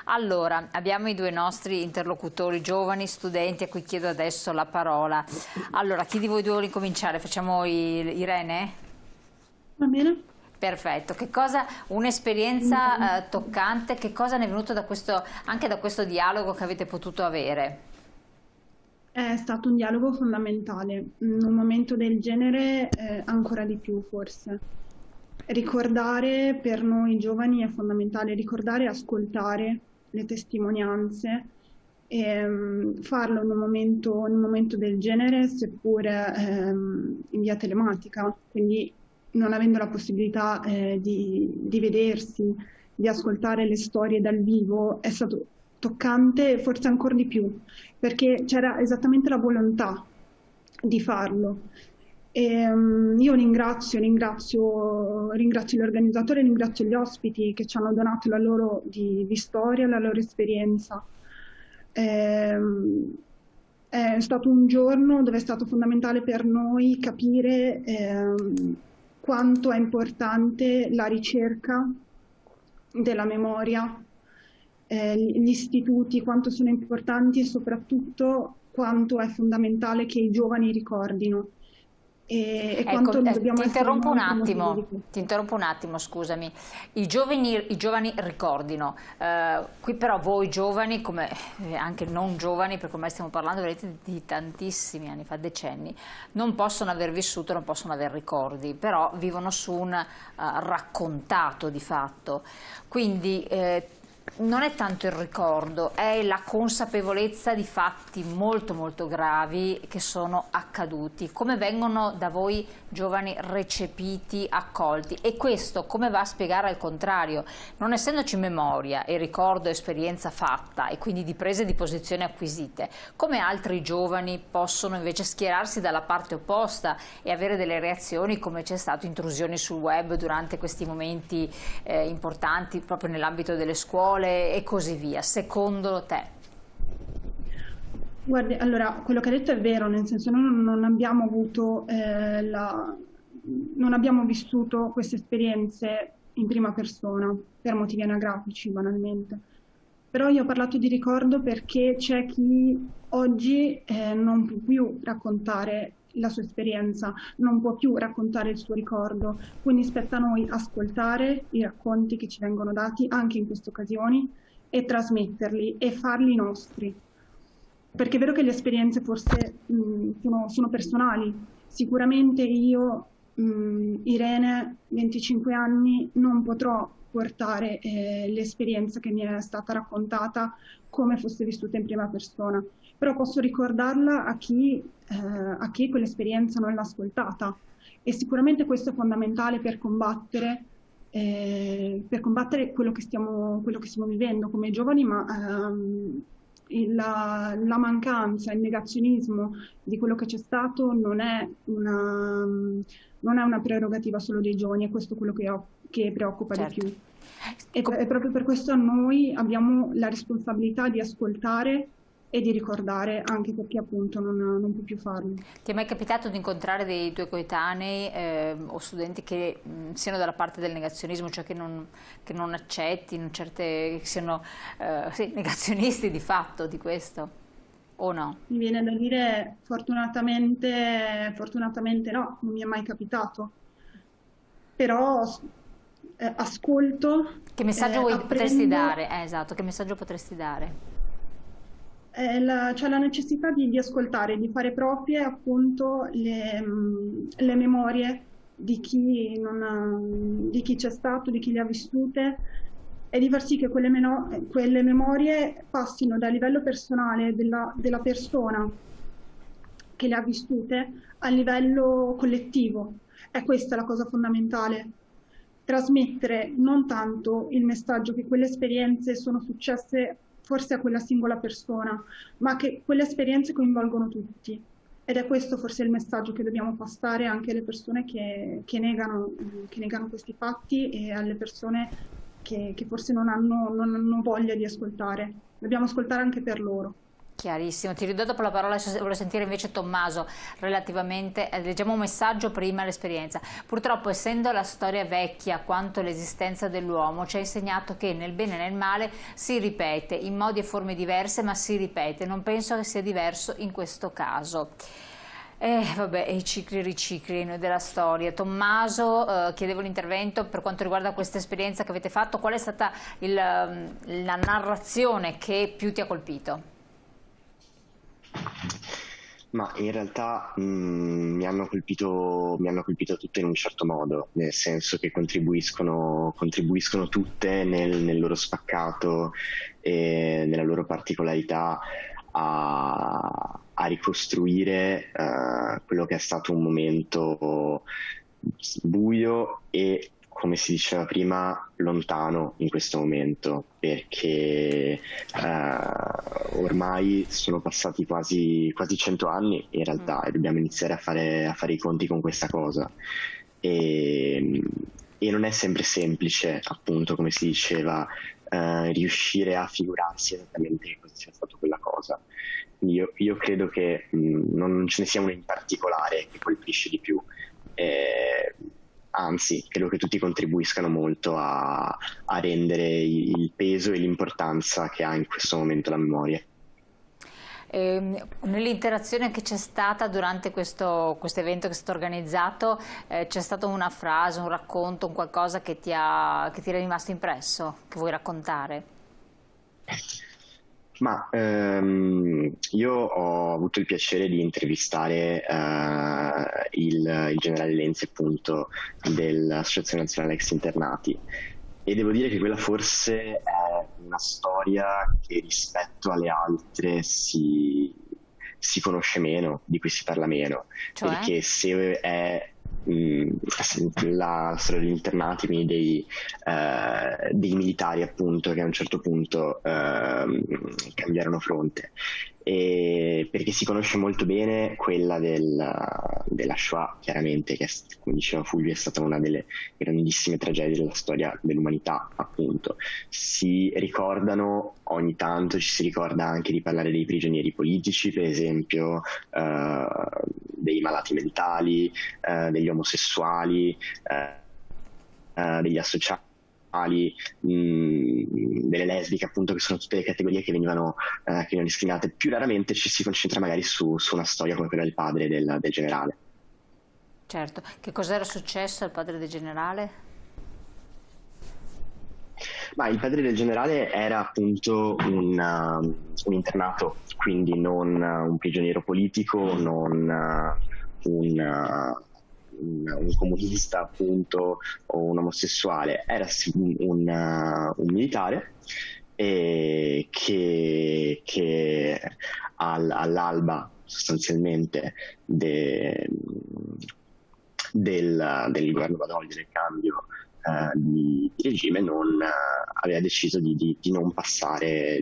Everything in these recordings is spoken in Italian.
Allora, abbiamo i due nostri interlocutori giovani, studenti, a cui chiedo adesso la parola. Allora, chi di voi due vuole incominciare? Facciamo Irene? Va bene? Perfetto. Che cosa, un'esperienza toccante, che cosa ne è venuto da questo, anche da questo dialogo che avete potuto avere? È stato un dialogo fondamentale, in un momento del genere ancora di più forse. Ricordare per noi giovani è fondamentale, ricordare e ascoltare le testimonianze e farlo in un momento del genere, seppur in via telematica, quindi non avendo la possibilità di vedersi, di ascoltare le storie dal vivo, è stato toccante, forse ancora di più, perché c'era esattamente la volontà di farlo. E, io ringrazio l'organizzatore, ringrazio gli ospiti che ci hanno donato la loro di storia, la loro esperienza. È stato un giorno dove è stato fondamentale per noi capire quanto è importante la ricerca della memoria, gli istituti, quanto sono importanti e soprattutto quanto è fondamentale che i giovani ricordino e Ecco, quanto dobbiamo essere noi promotori di questo. ti interrompo un attimo, scusami. I giovani ricordino, qui però voi giovani, come anche non giovani, perché ormai stiamo parlando veramente di tantissimi anni fa, decenni, non possono aver vissuto, non possono aver ricordi, però vivono su un raccontato di fatto. Quindi non è tanto il ricordo, è la consapevolezza di fatti molto molto gravi che sono accaduti, come vengono da voi giovani recepiti, accolti, e questo come va a spiegare al contrario, non essendoci memoria e ricordo esperienza fatta e quindi di prese di posizione acquisite, come altri giovani possono invece schierarsi dalla parte opposta e avere delle reazioni come c'è stato intrusioni sul web durante questi momenti importanti proprio nell'ambito delle scuole e così via, secondo te? Guardi, allora, quello che ha detto è vero, nel senso noi non abbiamo avuto non abbiamo vissuto queste esperienze in prima persona per motivi anagrafici, banalmente. Però io ho parlato di ricordo perché c'è chi oggi non può più raccontare la sua esperienza, non può più raccontare il suo ricordo, quindi spetta a noi ascoltare i racconti che ci vengono dati anche in queste occasioni e trasmetterli e farli nostri. Perché è vero che le esperienze forse sono personali. Sicuramente io, Irene, 25 anni, non potrò portare l'esperienza che mi è stata raccontata come fosse vissuta in prima persona, però posso ricordarla a chi quell'esperienza non l'ha ascoltata e sicuramente questo è fondamentale per combattere quello che stiamo vivendo come giovani, ma la mancanza, il negazionismo di quello che c'è stato non è una prerogativa solo dei giovani, è questo quello che preoccupa di Certo. più. E proprio per questo noi abbiamo la responsabilità di ascoltare e di ricordare, anche perché appunto non può più farlo. Ti è mai capitato di incontrare dei tuoi coetanei o studenti che siano dalla parte del negazionismo, cioè che non accettino che siano sì, negazionisti di fatto di questo, o no? Mi viene da dire fortunatamente no, non mi è mai capitato, però ascolto, Che messaggio potresti apprendo. dare? Esatto, che messaggio potresti dare? C'è la necessità di ascoltare, di fare proprie appunto le memorie di chi, di chi c'è stato, di chi le ha vissute e di far sì che quelle memorie passino dal livello personale della persona che le ha vissute a livello collettivo. È questa la cosa fondamentale. Trasmettere non tanto il messaggio che quelle esperienze sono successe forse a quella singola persona, ma che quelle esperienze coinvolgono tutti. Ed è questo forse il messaggio che dobbiamo passare anche alle persone che negano questi fatti e alle persone che forse non hanno voglia di ascoltare. Dobbiamo ascoltare anche per loro. Chiarissimo, ti ridò dopo la parola, volevo sentire invece Tommaso relativamente, leggiamo un messaggio prima all'esperienza. Purtroppo essendo la storia vecchia quanto l'esistenza dell'uomo ci ha insegnato che nel bene e nel male si ripete, in modi e forme diverse ma si ripete, non penso che sia diverso in questo caso. Vabbè, i cicli e ricicli noi della storia. Tommaso, chiedevo l'intervento per quanto riguarda questa esperienza che avete fatto, qual è stata la narrazione che più ti ha colpito? Ma in realtà mi hanno colpito tutte in un certo modo, nel senso che contribuiscono tutte nel loro spaccato e nella loro particolarità a ricostruire quello che è stato un momento buio e, come si diceva prima, lontano in questo momento, perché ormai sono passati quasi 100 anni in realtà, e dobbiamo iniziare a fare i conti con questa cosa. E non è sempre semplice, appunto, come si diceva, riuscire a figurarsi esattamente che cosa sia stato quella cosa. Io credo che non ce ne sia uno in particolare che colpisce di più. Anzi, credo che tutti contribuiscano molto a rendere il peso e l'importanza che ha in questo momento la memoria. Nell'interazione che c'è stata durante questo evento che è stato organizzato, c'è stata una frase, un racconto, un qualcosa che ti è rimasto impresso, che vuoi raccontare? Ma io ho avuto il piacere di intervistare il generale Lenzi, appunto, dell'Associazione Nazionale Ex Internati, e devo dire che quella forse è una storia che rispetto alle altre si conosce meno, di cui si parla meno, Cioè? perché se è la storia degli internati, quindi dei militari, appunto, che a un certo punto cambiarono fronte, e perché si conosce molto bene quella della Shoah, chiaramente, che, come diceva Fulvio, è stata una delle grandissime tragedie della storia dell'umanità, appunto. Si ricordano, ogni tanto ci si ricorda anche di parlare dei prigionieri politici, per esempio, dei malati mentali, degli omosessuali, degli associati, delle lesbiche, appunto, che sono tutte le categorie che venivano discriminate. Più raramente ci si concentra magari su una storia come quella del padre del generale. Certo. Che cos'era successo al padre del generale? Ma il padre del generale era appunto un internato, quindi non un prigioniero politico, non un comunista, appunto, o un omosessuale. Era un militare che all'alba, sostanzialmente, del governo Badoglio, del cambio di regime, aveva deciso di non passare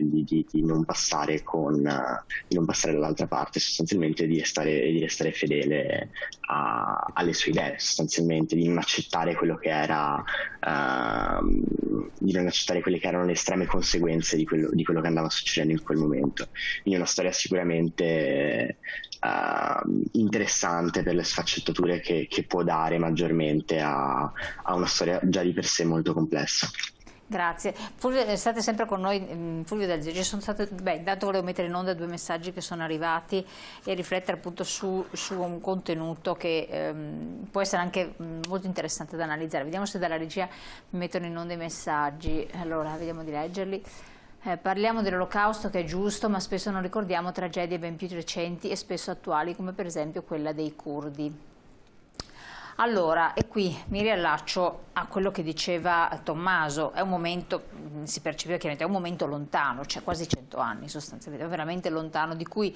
dall'altra parte, sostanzialmente di restare fedele alle sue idee, sostanzialmente di non accettare quello che era di non accettare quelle che erano le estreme conseguenze di quello che andava succedendo in quel momento. Quindi è una storia sicuramente interessante per le sfaccettature che può dare maggiormente a una storia già di per sé molto complessa. Grazie. Fulvio, state sempre con noi, Fulvio Del Zio. Intanto volevo mettere in onda 2 messaggi che sono arrivati e riflettere appunto su un contenuto che può essere anche molto interessante da analizzare. Vediamo se dalla regia mettono in onda i messaggi. Allora, vediamo di leggerli. Parliamo dell'Olocausto, che è giusto, ma spesso non ricordiamo tragedie ben più recenti e spesso attuali, come per esempio quella dei curdi. Allora, e qui mi riallaccio a quello che diceva Tommaso. È un momento, si percepiva chiaramente, è un momento lontano, cioè quasi 100 anni sostanzialmente, veramente lontano, di cui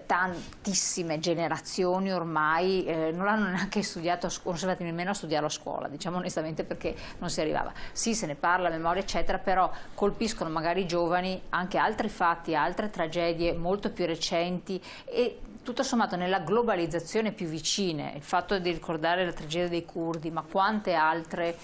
tantissime generazioni ormai non l'hanno neanche studiato, non sono stati nemmeno a studiarlo a scuola, diciamo onestamente, perché non si arrivava. Sì, se ne parla, memoria eccetera, però colpiscono magari i giovani anche altri fatti, altre tragedie molto più recenti e tutto sommato nella globalizzazione più vicine, il fatto di ricordare la tragedia dei curdi, ma quante altre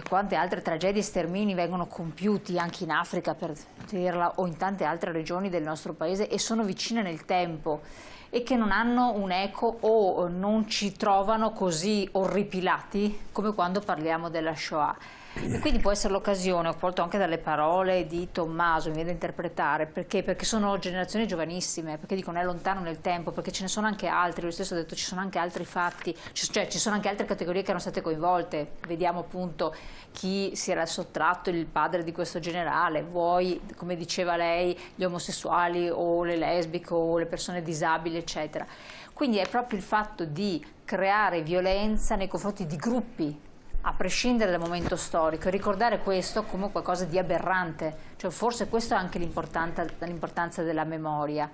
quante altre tragedie e stermini vengono compiuti anche in Africa, per dirla, o in tante altre regioni del nostro paese, e sono vicine nel tempo e che non hanno un eco o non ci trovano così orripilati come quando parliamo della Shoah. E quindi può essere l'occasione, ho colto anche dalle parole di Tommaso, mi viene da interpretare, perché sono generazioni giovanissime, perché dicono è lontano nel tempo, perché ce ne sono anche altri, lui stesso ha detto ci sono anche altri fatti, cioè ci sono anche altre categorie che erano state coinvolte, vediamo appunto chi si era sottratto, il padre di questo generale, vuoi, come diceva lei, gli omosessuali o le lesbiche o le persone disabili, eccetera. Quindi è proprio il fatto di creare violenza nei confronti di gruppi, a prescindere dal momento storico, e ricordare questo come qualcosa di aberrante, cioè forse questa è anche l'importanza della memoria,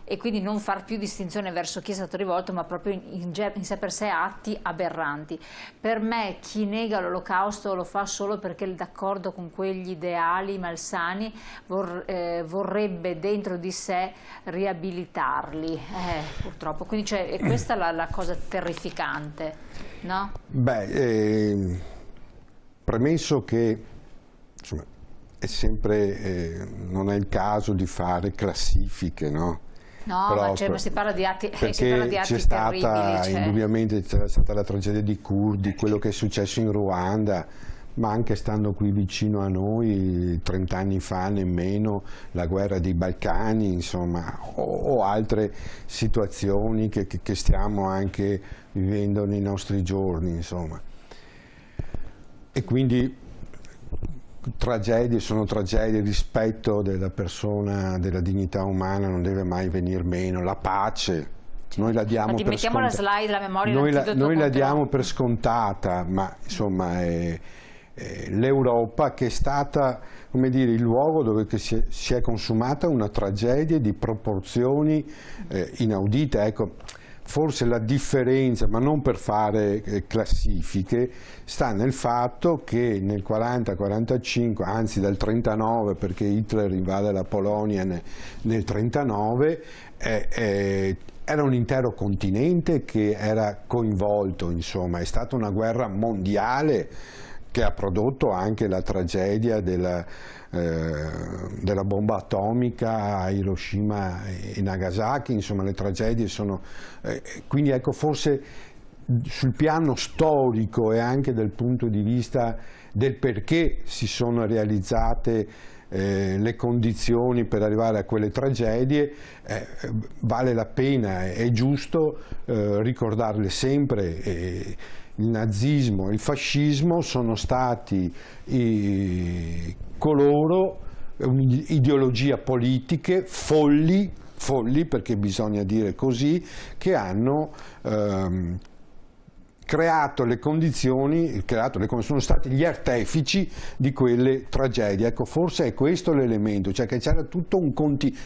e quindi non far più distinzione verso chi è stato rivolto, ma proprio in sé per sé atti aberranti. Per me chi nega l'Olocausto lo fa solo perché è d'accordo con quegli ideali malsani, vorrebbe dentro di sé riabilitarli, purtroppo. Quindi è questa la cosa terrificante, no? Beh, premesso che insomma, è sempre, non è il caso di fare classifiche, no? No, però, ma si parla di atti, perché c'è stata, indubbiamente c'è stata la tragedia di Curdi, quello che è successo in Ruanda, ma anche stando qui vicino a noi, 30 anni fa nemmeno, la guerra dei Balcani, insomma, o altre situazioni che stiamo anche vivendo nei nostri giorni, insomma. E quindi tragedie sono tragedie, il rispetto della persona, della dignità umana non deve mai venir meno, la pace. Noi la diamo per mettiamo la slide, la memoria, noi la diamo per scontata, ma insomma l'Europa, che è stata, come dire, il luogo dove si è consumata una tragedia di proporzioni inaudite. Ecco, forse la differenza, ma non per fare classifiche, sta nel fatto che nel 40-45, anzi dal 39, perché Hitler invade la Polonia nel 39, era un intero continente che era coinvolto, insomma, è stata una guerra mondiale che ha prodotto anche la tragedia della bomba atomica a Hiroshima e Nagasaki, insomma le tragedie sono... quindi ecco, forse sul piano storico e anche dal punto di vista del perché si sono realizzate le condizioni per arrivare a quelle tragedie, vale la pena, è giusto ricordarle sempre. Il nazismo e il fascismo sono stati coloro, ideologie politiche folli, perché bisogna dire così, che hanno creato le condizioni, sono stati gli artefici di quelle tragedie. Ecco, forse è questo l'elemento, cioè che c'era tutto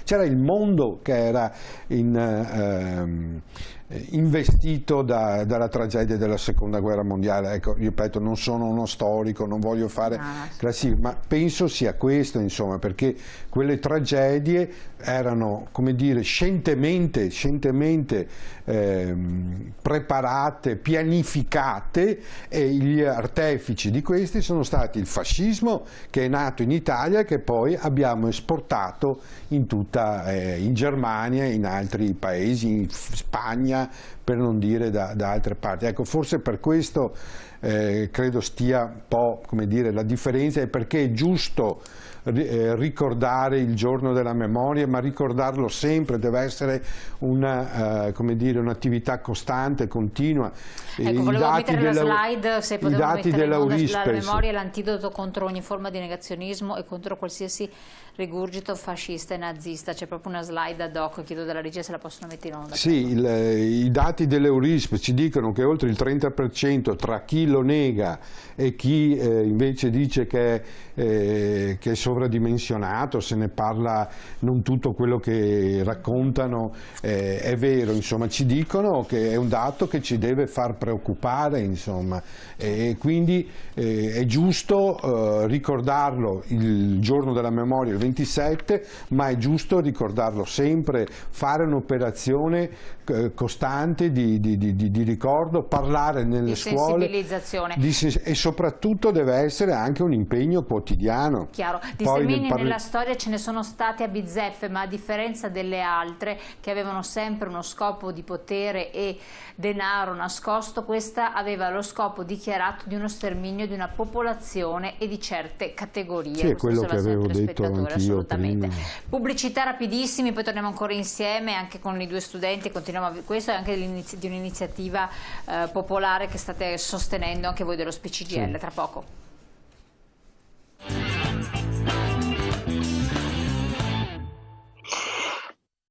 c'era il mondo che era investito dalla tragedia della seconda guerra mondiale. Ecco, ripeto, non sono uno storico, non voglio fare classifiche, ma penso sia questo, insomma, perché quelle tragedie erano, come dire, scientemente preparate, pianificate, e gli artefici di questi sono stati il fascismo, che è nato in Italia e che poi abbiamo esportato in Germania, in altri paesi, in Spagna, per non dire da altre parti. Ecco, forse per questo credo stia un po', come dire, la differenza, e perché è giusto ricordare il giorno della memoria, ma ricordarlo sempre, deve essere un'attività costante, continua. Ecco, volevo mettere la slide, se potevo mettere la memoria è l'antidoto contro ogni forma di negazionismo e contro qualsiasi rigurgito fascista e nazista. C'è proprio una slide ad hoc, chiedo dalla regia se la possono mettere in onda. Sì, i dati dell'Eurisp ci dicono che oltre il 30% tra chi lo nega e chi invece dice che è sovradimensionato, se ne parla, non tutto quello che raccontano è vero, insomma, ci dicono che è un dato che ci deve far preoccupare, insomma, e quindi è giusto ricordarlo il giorno della memoria, il 27, ma è giusto ricordarlo sempre, fare un'operazione costante importante di ricordo, parlare nelle di scuole, sensibilizzazione. E soprattutto deve essere anche un impegno quotidiano. Chiaro, di stermini nella storia ce ne sono stati a bizzeffe, ma a differenza delle altre che avevano sempre uno scopo di potere e denaro nascosto, questa aveva lo scopo dichiarato di uno sterminio di una popolazione e di certe categorie. Sì, è quello che avevo detto anch'io prima. Pubblicità rapidissimi, poi torniamo ancora insieme anche con i due studenti, continuiamo questo è anche di un'iniziativa popolare che state sostenendo anche voi dello SPCGL, tra poco.